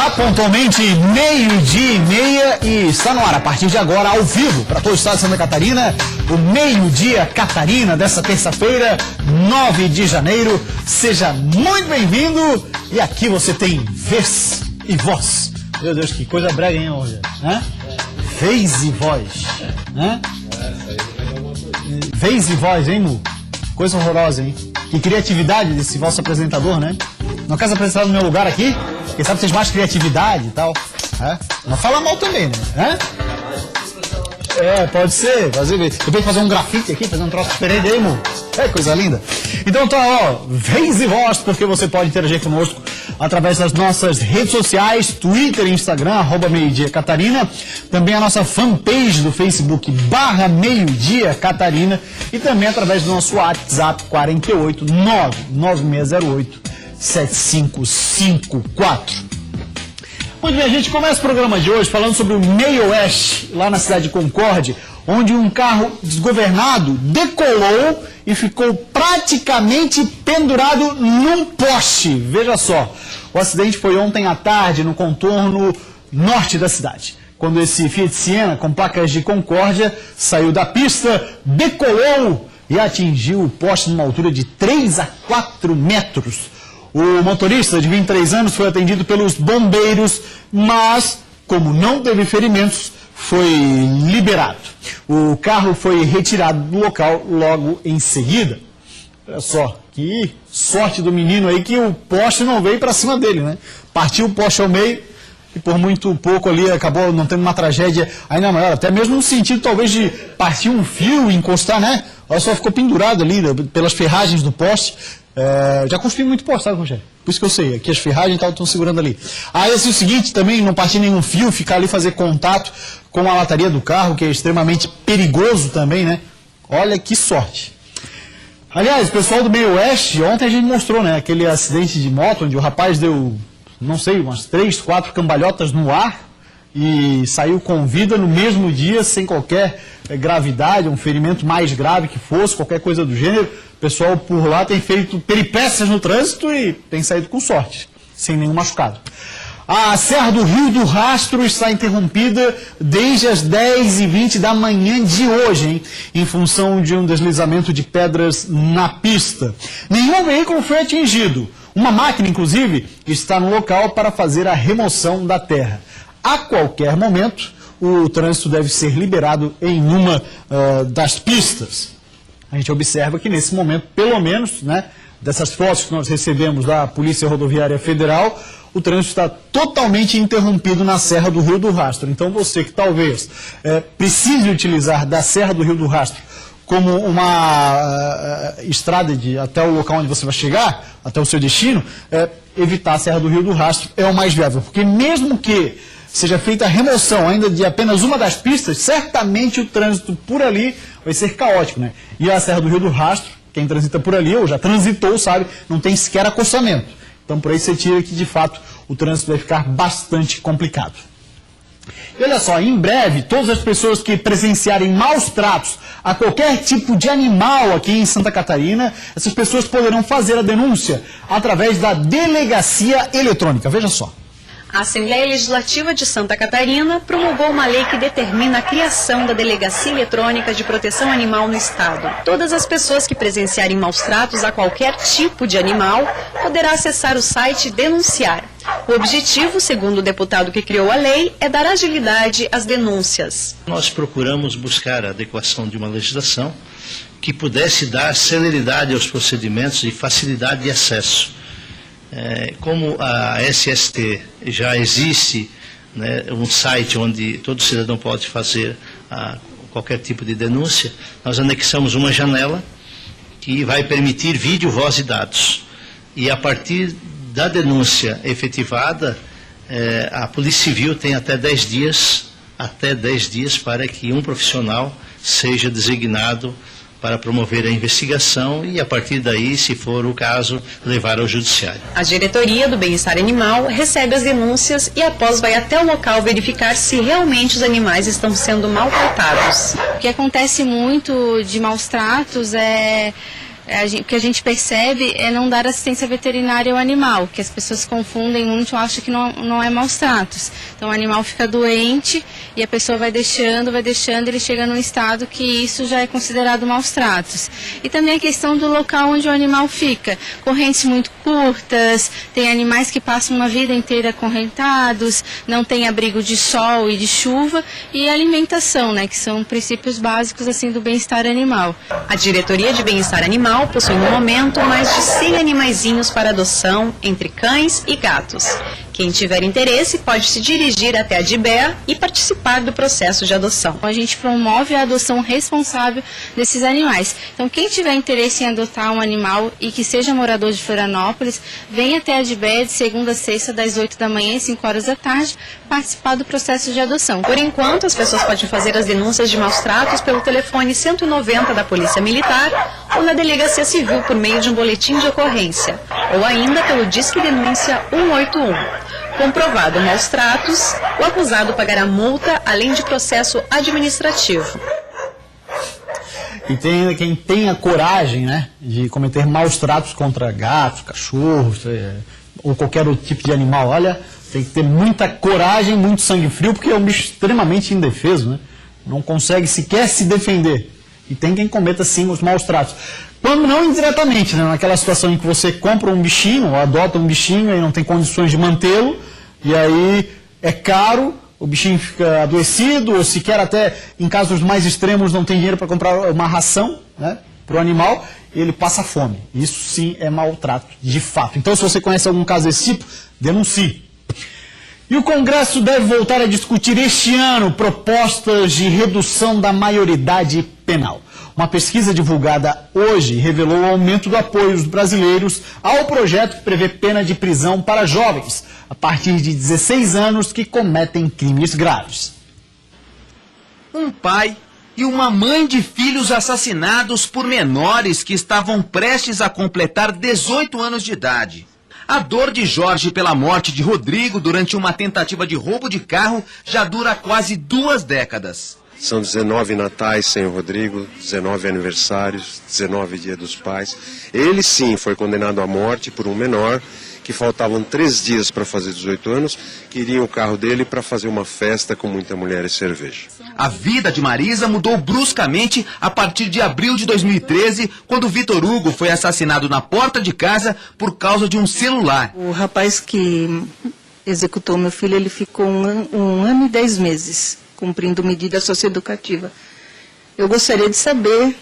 Olá, pontualmente 12:30 e está no ar a partir de agora, ao vivo, para todo o estado de Santa Catarina, o Meio-Dia Catarina dessa terça-feira, 9 de janeiro. Seja muito bem-vindo e aqui você tem vez e voz. Meu Deus, que coisa brega, hein, hoje? Vez e voz, né? Vez e voz, hein, Mu? Coisa horrorosa, hein? Que criatividade desse vosso apresentador, né? Não quer se apresentar no meu lugar aqui? Quem sabe vocês mais criatividade e tal. Não fala mal também, né? Pode ser. Depois fazer um grafite aqui, fazer um troço diferente aí, Mu. Coisa linda. Então tá, vez e voz, porque você pode interagir conosco através das nossas redes sociais, Twitter e Instagram, @meio-dia Catarina, também a nossa fanpage do Facebook, /meio-dia Catarina, e também através do nosso WhatsApp, 48996087554. Muito bem, a gente começa o programa de hoje falando sobre o Meio Oeste, lá na cidade de Concórdia, onde um carro desgovernado decolou e ficou praticamente pendurado num poste. Veja só, o acidente foi ontem à tarde no contorno norte da cidade, quando esse Fiat Siena com placas de Concórdia saiu da pista, decolou e atingiu o poste numa altura de 3 a 4 metros. O motorista de 23 anos foi atendido pelos bombeiros, mas, como não teve ferimentos, foi liberado. O carro foi retirado do local logo em seguida. Olha só, que sorte do menino aí que o poste não veio para cima dele, né? Partiu o poste ao meio e por muito pouco ali acabou não tendo uma tragédia ainda maior. Até mesmo no sentido talvez de partir um fio e encostar, né? Olha só, ficou pendurado ali pelas ferragens do poste. Já construí muito poste, sabe, Rogério? Por isso que eu sei, aqui as ferragens e tal estão segurando ali. Aí assim, o seguinte, também não partir nenhum fio, ficar ali fazer contato com a lataria do carro, que é extremamente perigoso também, né? Olha que sorte. Aliás, o pessoal do Meio Oeste, ontem a gente mostrou, né, aquele acidente de moto, onde o rapaz deu, não sei, umas 3, 4 cambalhotas no ar e saiu com vida no mesmo dia, sem qualquer gravidade, um ferimento mais grave que fosse, qualquer coisa do gênero. O pessoal por lá tem feito peripécias no trânsito e tem saído com sorte, sem nenhum machucado. A Serra do Rio do Rastro está interrompida desde as 10h20 da manhã de hoje, hein, em função de um deslizamento de pedras na pista. Nenhum veículo foi atingido. Uma máquina, inclusive, está no local para fazer a remoção da terra. A qualquer momento, o trânsito deve ser liberado em uma das pistas. A gente observa que nesse momento, pelo menos, né, dessas fotos que nós recebemos da Polícia Rodoviária Federal, o trânsito está totalmente interrompido na Serra do Rio do Rastro. Então você que talvez precise utilizar da Serra do Rio do Rastro como uma estrada até o local onde você vai chegar, até o seu destino, evitar a Serra do Rio do Rastro é o mais viável. Porque mesmo que seja feita a remoção ainda de apenas uma das pistas, certamente o trânsito por ali vai ser caótico, né? E a Serra do Rio do Rastro, quem transita por ali, ou já transitou, sabe, não tem sequer acostamento. Então por aí você tira que de fato o trânsito vai ficar bastante complicado. E olha só, em breve, todas as pessoas que presenciarem maus tratos a qualquer tipo de animal aqui em Santa Catarina, essas pessoas poderão fazer a denúncia através da delegacia eletrônica. Veja só. A Assembleia Legislativa de Santa Catarina promulgou uma lei que determina a criação da Delegacia Eletrônica de Proteção Animal no Estado. Todas as pessoas que presenciarem maus tratos a qualquer tipo de animal poderá acessar o site e denunciar. O objetivo, segundo o deputado que criou a lei, é dar agilidade às denúncias. Nós procuramos buscar a adequação de uma legislação que pudesse dar celeridade aos procedimentos e facilidade de acesso. Como a SST já existe, né, um site onde todo cidadão pode fazer qualquer tipo de denúncia, nós anexamos uma janela que vai permitir vídeo, voz e dados. E a partir da denúncia efetivada, a Polícia Civil tem até 10 dias para que um profissional seja designado para promover a investigação e, a partir daí, se for o caso, levar ao judiciário. A Diretoria do Bem-Estar Animal recebe as denúncias e, após, vai até o local verificar se realmente os animais estão sendo maltratados. O que acontece muito de maus tratos é O que a gente percebe é não dar assistência veterinária ao animal, que as pessoas confundem muito, acham que não é maus tratos. Então o animal fica doente e a pessoa vai deixando, ele chega num estado que isso já é considerado maus tratos. E também a questão do local onde o animal fica. Correntes muito curtas, tem animais que passam uma vida inteira acorrentados, não tem abrigo de sol e de chuva, e alimentação, né, que são princípios básicos assim do bem-estar animal. A Diretoria de Bem-Estar Animal possui no momento mais de 100 animaizinhos para adoção entre cães e gatos. Quem tiver interesse pode se dirigir até a DIBEA e participar do processo de adoção. A gente promove a adoção responsável desses animais. Então, quem tiver interesse em adotar um animal e que seja morador de Florianópolis, venha até a DIBEA de segunda a sexta, das 8 da manhã às 5 horas da tarde, participar do processo de adoção. Por enquanto, as pessoas podem fazer as denúncias de maus tratos pelo telefone 190 da Polícia Militar ou na Delegacia Civil por meio de um boletim de ocorrência, ou ainda pelo Disque Denúncia 181. Comprovado maus tratos, o acusado pagará multa, além de processo administrativo. E tem quem tenha coragem, né, de cometer maus tratos contra gatos, cachorros, ou qualquer outro tipo de animal. Olha, tem que ter muita coragem, muito sangue frio, porque é um bicho extremamente indefeso, né? Não consegue sequer se defender. E tem quem cometa, sim, os maus tratos. Quando não indiretamente, né? Naquela situação em que você compra um bichinho, ou adota um bichinho e não tem condições de mantê-lo, e aí é caro, o bichinho fica adoecido, ou sequer até, em casos mais extremos, não tem dinheiro para comprar uma ração, né, para o animal, e ele passa fome. Isso sim é maltrato, de fato. Então, se você conhece algum caso desse tipo, denuncie. E o Congresso deve voltar a discutir este ano propostas de redução da maioridade penal. Uma pesquisa divulgada hoje revelou o aumento do apoio dos brasileiros ao projeto que prevê pena de prisão para jovens, a partir de 16 anos que cometem crimes graves. Um pai e uma mãe de filhos assassinados por menores que estavam prestes a completar 18 anos de idade. A dor de Jorge pela morte de Rodrigo durante uma tentativa de roubo de carro já dura quase 2 décadas. São 19 natais sem o Rodrigo, 19 aniversários, 19 Dia dos Pais. Ele sim foi condenado à morte por um menor, que faltavam 3 dias para fazer 18 anos, queria o carro dele para fazer uma festa com muita mulher e cerveja. A vida de Marisa mudou bruscamente a partir de abril de 2013, quando Vitor Hugo foi assassinado na porta de casa por causa de um celular. O rapaz que executou meu filho, ele ficou um ano e 10 meses, cumprindo medida socioeducativa. Eu gostaria de saber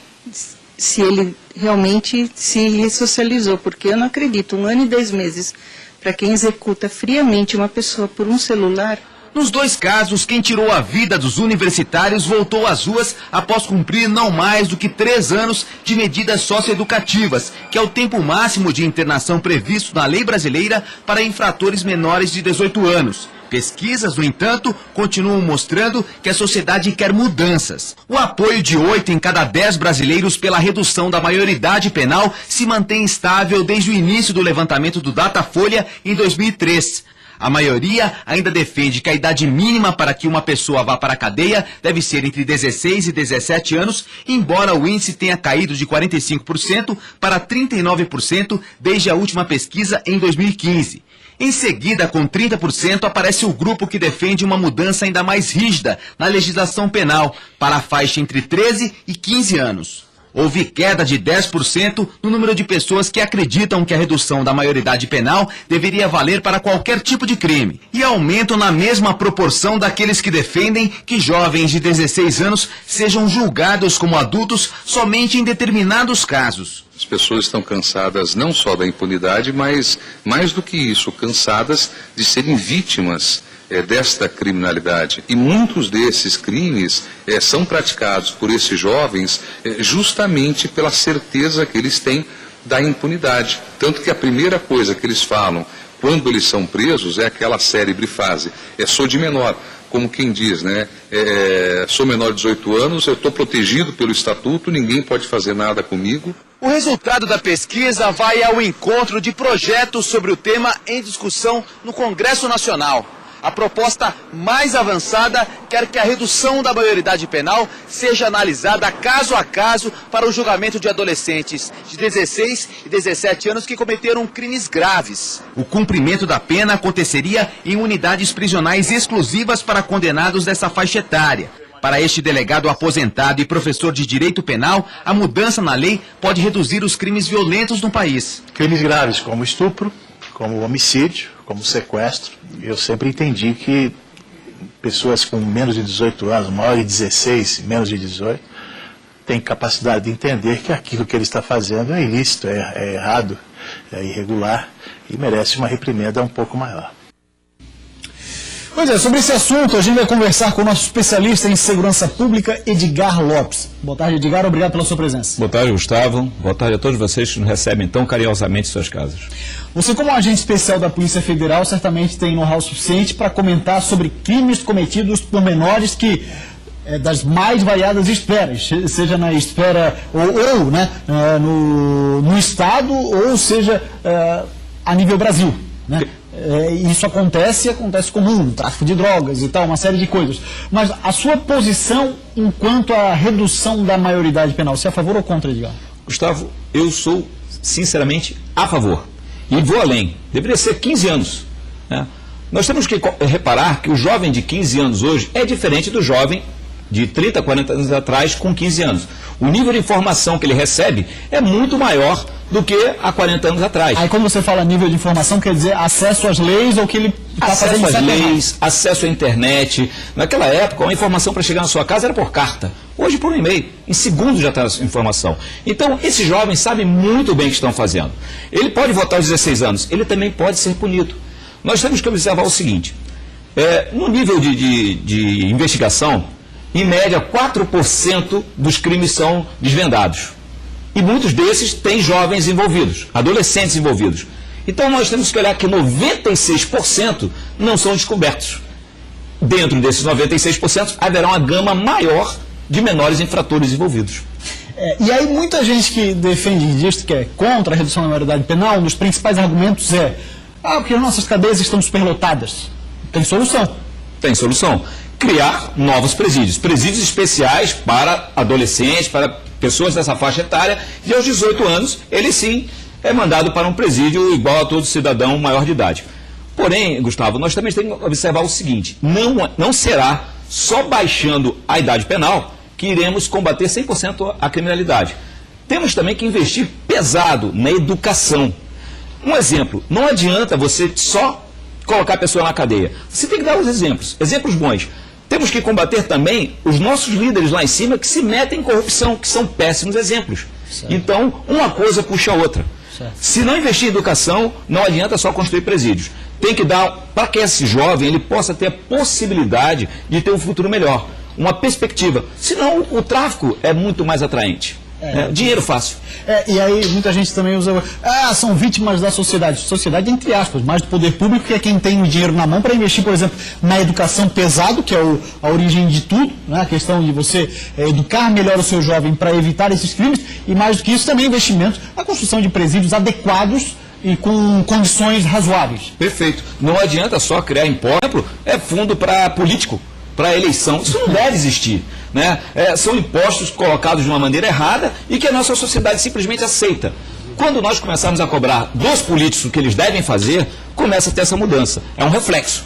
se ele realmente se ressocializou, porque eu não acredito, 1 ano e 10 meses, para quem executa friamente uma pessoa por um celular. Nos 2 casos, quem tirou a vida dos universitários voltou às ruas após cumprir não mais do que 3 anos de medidas socioeducativas, que é o tempo máximo de internação previsto na lei brasileira para infratores menores de 18 anos. Pesquisas, no entanto, continuam mostrando que a sociedade quer mudanças. O apoio de 8 em cada 10 brasileiros pela redução da maioridade penal se mantém estável desde o início do levantamento do Datafolha em 2003. A maioria ainda defende que a idade mínima para que uma pessoa vá para a cadeia deve ser entre 16 e 17 anos, embora o índice tenha caído de 45% para 39% desde a última pesquisa em 2015. Em seguida, com 30%, aparece o grupo que defende uma mudança ainda mais rígida na legislação penal para a faixa entre 13 e 15 anos. Houve queda de 10% no número de pessoas que acreditam que a redução da maioridade penal deveria valer para qualquer tipo de crime. E aumento na mesma proporção daqueles que defendem que jovens de 16 anos sejam julgados como adultos somente em determinados casos. As pessoas estão cansadas não só da impunidade, mas mais do que isso, cansadas de serem vítimas desta criminalidade. E muitos desses crimes são praticados por esses jovens justamente pela certeza que eles têm da impunidade. Tanto que a primeira coisa que eles falam quando eles são presos é aquela célebre frase, sou de menor. Como quem diz, né? Sou menor de 18 anos, eu estou protegido pelo estatuto, ninguém pode fazer nada comigo. O resultado da pesquisa vai ao encontro de projetos sobre o tema em discussão no Congresso Nacional. A proposta mais avançada quer que a redução da maioridade penal seja analisada caso a caso para o julgamento de adolescentes de 16 e 17 anos que cometeram crimes graves. O cumprimento da pena aconteceria em unidades prisionais exclusivas para condenados dessa faixa etária. Para este delegado aposentado e professor de direito penal, a mudança na lei pode reduzir os crimes violentos no país. Crimes graves como estupro, como homicídio, como sequestro. Eu sempre entendi que pessoas com menos de 18 anos, maior de 16, menos de 18, têm capacidade de entender que aquilo que ele está fazendo é ilícito, é errado, é irregular e merece uma reprimenda um pouco maior. Pois é, sobre esse assunto a gente vai conversar com o nosso especialista em segurança pública, Edgar Lopes. Boa tarde, Edgar, obrigado pela sua presença. Boa tarde, Gustavo. Boa tarde a todos vocês que nos recebem tão carinhosamente em suas casas. Você, como agente especial da Polícia Federal, certamente tem know-how suficiente para comentar sobre crimes cometidos por menores que das mais variadas esferas, seja na esfera ou né, no Estado, ou seja a nível Brasil, né? Isso acontece comum, tráfico de drogas e tal, uma série de coisas. Mas a sua posição enquanto à redução da maioridade penal, você é a favor ou contra, Edgar? Gustavo, eu sou sinceramente a favor. E vou além. Deveria ser 15 anos. Né? Nós temos que reparar que o jovem de 15 anos hoje é diferente do jovem de 30, 40 anos atrás com 15 anos. O nível de informação que ele recebe é muito maior do que há 40 anos atrás. Aí quando você fala nível de informação, quer dizer acesso às leis ou que ele está fazendo... Acesso às leis, acesso à internet. Naquela época, a informação para chegar na sua casa era por carta. Hoje por um e-mail. Em segundos já está a informação. Então, esses jovens sabem muito bem o que estão fazendo. Ele pode votar aos 16 anos, ele também pode ser punido. Nós temos que observar o seguinte. No nível de investigação, em média, 4% dos crimes são desvendados. E muitos desses têm jovens envolvidos, adolescentes envolvidos. Então nós temos que olhar que 96% não são descobertos. Dentro desses 96%, haverá uma gama maior de menores infratores envolvidos. E aí muita gente que defende isso, que é contra a redução da maioridade penal, um dos principais argumentos porque as nossas cadeias estão superlotadas. Tem solução. Tem solução. Criar novos presídios. Presídios especiais para adolescentes, para pessoas dessa faixa etária, e aos 18 anos, ele sim é mandado para um presídio igual a todo cidadão maior de idade. Porém, Gustavo, nós também temos que observar o seguinte, não será só baixando a idade penal que iremos combater 100% a criminalidade. Temos também que investir pesado na educação. Um exemplo, não adianta você só colocar a pessoa na cadeia. Você tem que dar os exemplos bons. Temos que combater também os nossos líderes lá em cima que se metem em corrupção, que são péssimos exemplos. Certo. Então, uma coisa puxa a outra. Certo. Se não investir em educação, não adianta só construir presídios. Tem que dar, para que esse jovem ele possa ter a possibilidade de ter um futuro melhor, uma perspectiva. Senão, o tráfico é muito mais atraente. Dinheiro fácil. E aí muita gente também usa... são vítimas da sociedade. Sociedade entre aspas, mais do poder público, que é quem tem o dinheiro na mão para investir, por exemplo, na educação pesado, que é a origem de tudo, né? A questão de você educar melhor o seu jovem para evitar esses crimes, e mais do que isso também investimentos na construção de presídios adequados e com condições razoáveis. Perfeito. Não adianta só criar imposto, fundo para político, para eleição. Isso não deve existir. Né? São impostos colocados de uma maneira errada e que a nossa sociedade simplesmente aceita. Quando nós começarmos a cobrar dos políticos o que eles devem fazer, começa a ter essa mudança. É um reflexo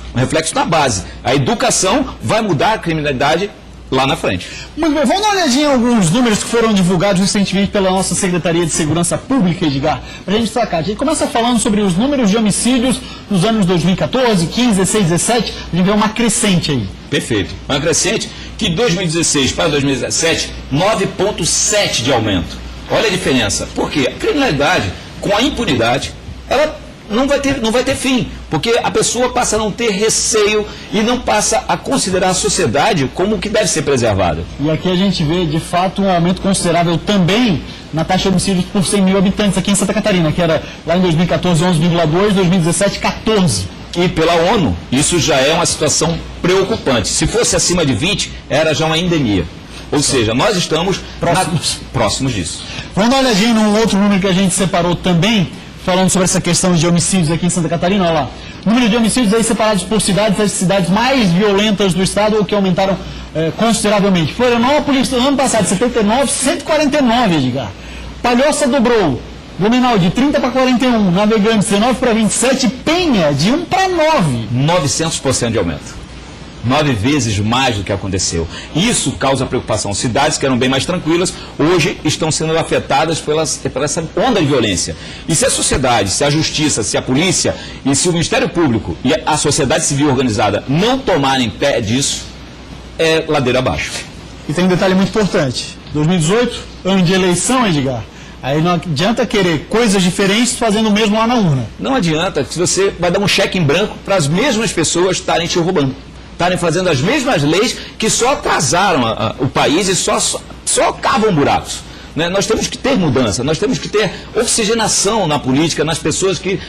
na base. A educação vai mudar a criminalidade lá na frente. Muito bem, vamos dar uma olhadinha em alguns números que foram divulgados recentemente pela nossa Secretaria de Segurança Pública, Edgar, para a gente destacar. A gente começa falando sobre os números de homicídios nos anos 2014, 15, 16, 17, a gente vê uma crescente aí. Perfeito. Uma crescente que de 2016 para 2017, 9,7 de aumento. Olha a diferença. Por quê? A criminalidade, com a impunidade, ela não vai ter fim, porque a pessoa passa a não ter receio e não passa a considerar a sociedade como que deve ser preservada. E aqui a gente vê, de fato, um aumento considerável também na taxa de homicídios por 100 mil habitantes aqui em Santa Catarina, que era lá em 2014 11,2, 2017 14. E pela ONU, isso já é uma situação preocupante. Se fosse acima de 20, era já uma endemia. Ou seja, nós estamos próximos disso. Vamos dar uma olhadinha num outro número que a gente separou também, falando sobre essa questão de homicídios aqui em Santa Catarina, olha lá. Número de homicídios aí separados por cidades, as cidades mais violentas do estado, que aumentaram consideravelmente. Florianópolis, no ano passado, 79, 149, Edgar. Palhoça dobrou. Blumenau, de 30 para 41. Navegantes, 19 para 27. Penha, de 1 para 9. 900% de aumento. 9 vezes mais do que aconteceu. Isso causa preocupação. Cidades que eram bem mais tranquilas, hoje estão sendo afetadas por essa onda de violência. E se a sociedade, se a justiça, se a polícia e se o Ministério Público e a sociedade civil organizada não tomarem pé disso, é ladeira abaixo. E tem um detalhe muito importante. 2018, ano de eleição, Edgar. Aí não adianta querer coisas diferentes fazendo o mesmo lá na urna. Não adianta, se você vai dar um cheque em branco para as mesmas pessoas estarem te roubando. Estarem fazendo as mesmas leis que só atrasaram o país e só cavam buracos. Né? Nós temos que ter mudança, nós temos que ter oxigenação na política, nas pessoas que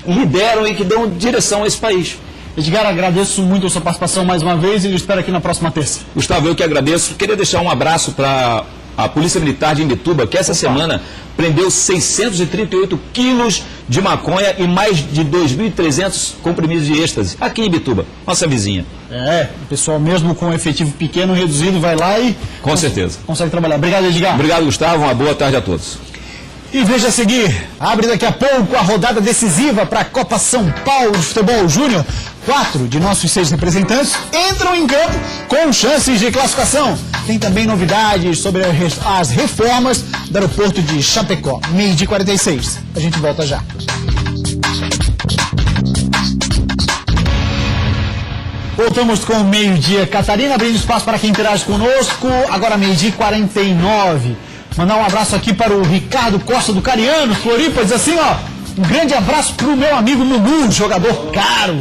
lideram e que dão direção a esse país. Edgar, agradeço muito a sua participação mais uma vez e eu espero aqui na próxima terça. Gustavo, eu que agradeço. Queria deixar um abraço para a Polícia Militar de Imbituba, que essa semana prendeu 638 quilos de maconha e mais de 2.300 comprimidos de êxtase, aqui em Imbituba, nossa vizinha. O pessoal mesmo com efetivo pequeno, reduzido, vai lá e... Com certeza. Consegue trabalhar. Obrigado, Edgar. Obrigado, Gustavo. Uma boa tarde a todos. E veja a seguir, abre daqui a pouco a rodada decisiva para a Copa São Paulo de Futebol Júnior. 4 de nossos 6 representantes entram em campo com chances de classificação. Tem também novidades sobre as reformas do aeroporto de Chapecó. 12h46. A gente volta já. Voltamos com o meio-dia. Catarina, abrindo espaço para quem interage conosco. Agora 12h49. Mandar um abraço aqui para o Ricardo Costa do Cariano, Floripa, diz assim, ó, um grande abraço para o meu amigo Lulu, jogador caro.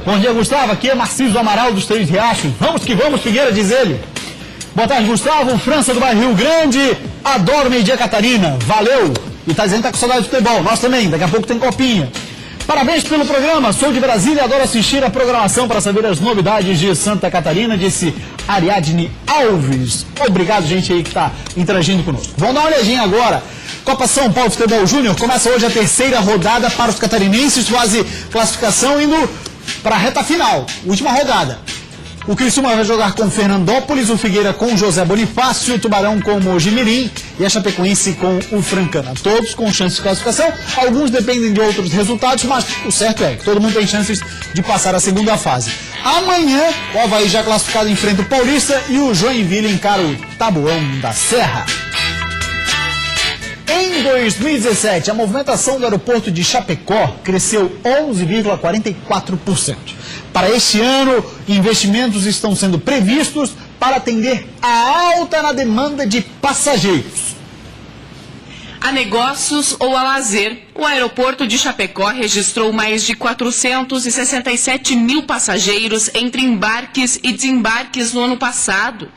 Bom dia, Gustavo, aqui é Marciso Amaral dos Três Riachos. Vamos que vamos, Figueira, diz ele. Boa tarde, Gustavo, França do bairro Rio Grande, adoro meio-dia, Catarina, valeu. E tá dizendo que tá com saudade de futebol, nós também, daqui a pouco tem copinha. Parabéns pelo programa, sou de Brasília e adoro assistir a programação para saber as novidades de Santa Catarina, disse Ariadne Alves. Obrigado, gente aí que está interagindo conosco. Vamos dar uma olhadinha agora. Copa São Paulo Futebol Júnior começa hoje a terceira rodada para os catarinenses, fase classificação indo para a reta final, última rodada. O Criciúma vai jogar com Fernandópolis, o Figueira com José Bonifácio, o Tubarão com Mojimirim e a Chapecoense com o Francana. Todos com chances de classificação, alguns dependem de outros resultados, mas o certo é que todo mundo tem chances de passar a segunda fase. Amanhã, o Avaí já classificado enfrenta o Paulista e o Joinville encara o Taboão da Serra. Em 2017, a movimentação do aeroporto de Chapecó cresceu 11,44%. Para este ano, investimentos estão sendo previstos para atender a alta na demanda de passageiros. A negócios ou a lazer, o aeroporto de Chapecó registrou mais de 467 mil passageiros entre embarques e desembarques no ano passado,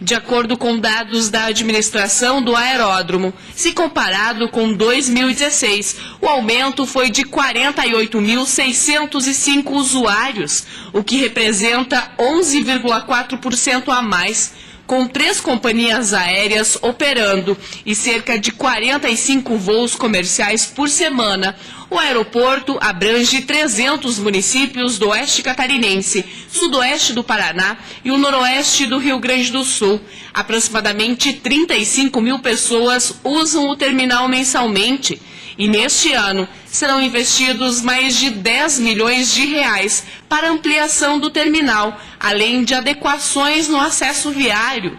de acordo com dados da administração do aeródromo. Se comparado com 2016, o aumento foi de 48.605 usuários, o que representa 11,4% a mais, com 3 companhias aéreas operando e cerca de 45 voos comerciais por semana. O aeroporto abrange 300 municípios do oeste catarinense, sudoeste do Paraná e o noroeste do Rio Grande do Sul. Aproximadamente 35 mil pessoas usam o terminal mensalmente. E neste ano serão investidos mais de 10 milhões de reais para ampliação do terminal, além de adequações no acesso viário.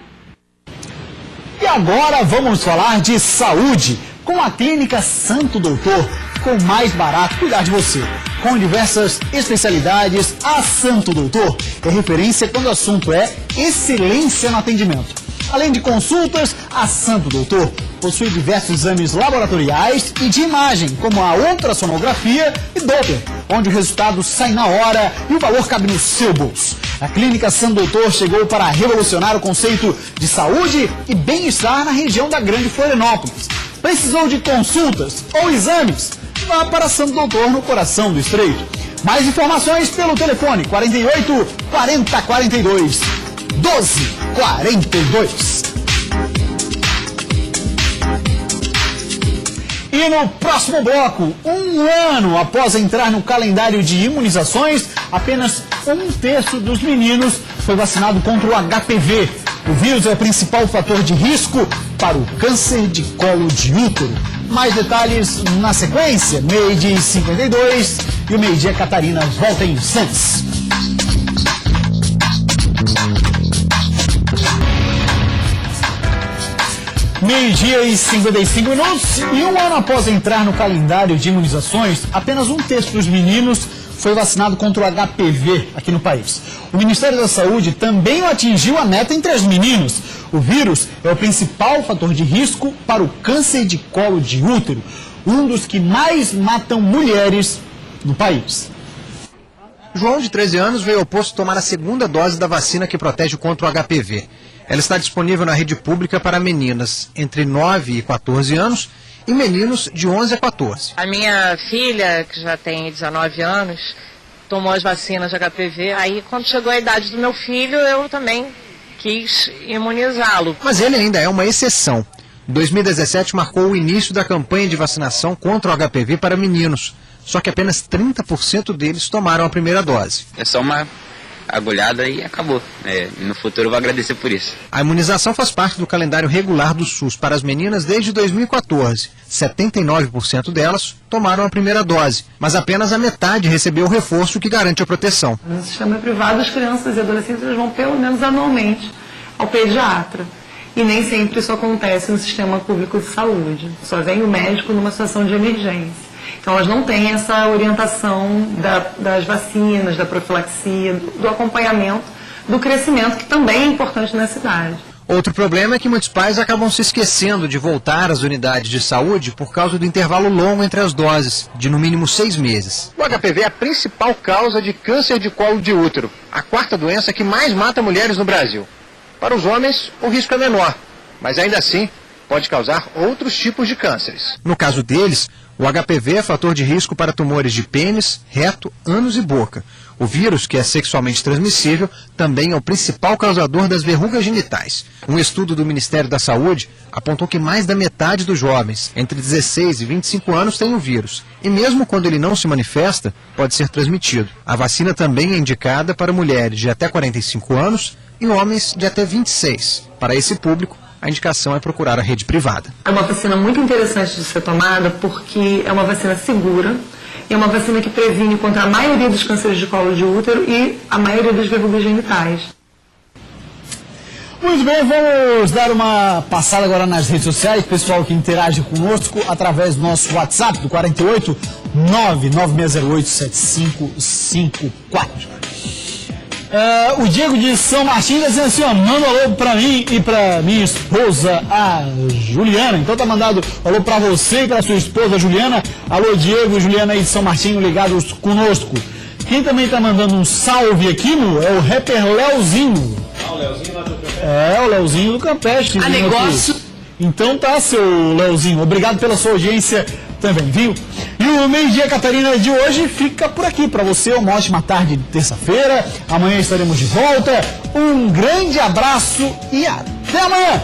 E agora vamos falar de saúde, com a Clínica Santo Doutor, com mais barato cuidar de você. Com diversas especialidades, a Santo Doutor é referência quando o assunto é excelência no atendimento. Além de consultas, a Santo Doutor possui diversos exames laboratoriais e de imagem, como a ultrassonografia e Doppler, onde o resultado sai na hora e o valor cabe no seu bolso. A Clínica Santo Doutor chegou para revolucionar o conceito de saúde e bem-estar na região da Grande Florianópolis. Precisou de consultas ou exames? Vá para Santo Doutor no coração do Estreito. Mais informações pelo telefone 48 40 42 12 42. E no próximo bloco, um ano após entrar no calendário de imunizações, apenas 1/3 dos meninos foi vacinado contra o HPV. O vírus é o principal fator de risco para o câncer de colo de útero. Mais detalhes na sequência, meio-dia 52 e o meio-dia Catarina volta em instantes. Meio-dia e 55 minutos e um ano após entrar no calendário de imunizações, apenas 1/3 dos meninos foi vacinado contra o HPV aqui no país. O Ministério da Saúde também atingiu a meta entre os meninos. O vírus é o principal fator de risco para o câncer de colo de útero, um dos que mais matam mulheres no país. João, de 13 anos, veio ao posto tomar a segunda dose da vacina que protege contra o HPV. Ela está disponível na rede pública para meninas entre 9 e 14 anos e meninos de 11 a 14. A minha filha, que já tem 19 anos, tomou as vacinas de HPV. Aí, quando chegou a idade do meu filho, eu também quis imunizá-lo. Mas ele ainda é uma exceção. 2017 marcou o início da campanha de vacinação contra o HPV para meninos. Só que apenas 30% deles tomaram a primeira dose. É só uma agulhada e acabou. No futuro eu vou agradecer por isso. A imunização faz parte do calendário regular do SUS para as meninas desde 2014. 79% delas tomaram a primeira dose, mas apenas a metade recebeu o reforço que garante a proteção. No sistema privado, as crianças e adolescentes vão pelo menos anualmente ao pediatra. E nem sempre isso acontece no sistema público de saúde. Só vem o médico numa situação de emergência. Então, elas não têm essa orientação das vacinas, da profilaxia, do acompanhamento, do crescimento, que também é importante nessa idade. Outro problema é que muitos pais acabam se esquecendo de voltar às unidades de saúde por causa do intervalo longo entre as doses, de no mínimo 6 meses. O HPV é a principal causa de câncer de colo de útero, a quarta doença que mais mata mulheres no Brasil. Para os homens, o risco é menor, mas ainda assim pode causar outros tipos de cânceres. No caso deles, o HPV é fator de risco para tumores de pênis, reto, ânus e boca. O vírus, que é sexualmente transmissível, também é o principal causador das verrugas genitais. Um estudo do Ministério da Saúde apontou que mais da metade dos jovens, entre 16 e 25 anos, tem o vírus. E mesmo quando ele não se manifesta, pode ser transmitido. A vacina também é indicada para mulheres de até 45 anos e homens de até 26. Para esse público, a indicação é procurar a rede privada. É uma vacina muito interessante de ser tomada porque é uma vacina segura e é uma vacina que previne contra a maioria dos cânceres de colo de útero e a maioria das verrugas genitais. Muito bem, vamos dar uma passada agora nas redes sociais, pessoal que interage conosco através do nosso WhatsApp, do 48 99608 7554. O Diego de São Martim está dizendo assim, ó, manda um alô pra mim e pra minha esposa, a Juliana. Então tá mandado um alô pra você e pra sua esposa, Juliana. Alô, Diego e Juliana aí de São Martim, ligados conosco. Quem também tá mandando um salve aqui, é o rapper Leozinho. O Leozinho lá do Campestre. O Leozinho do Campestre. A negócio. Então tá, seu Leozinho. Obrigado pela sua audiência também, viu? E o Meio-Dia Catarina de hoje fica por aqui. Para você, uma ótima tarde de terça-feira. Amanhã estaremos de volta. Um grande abraço e até amanhã!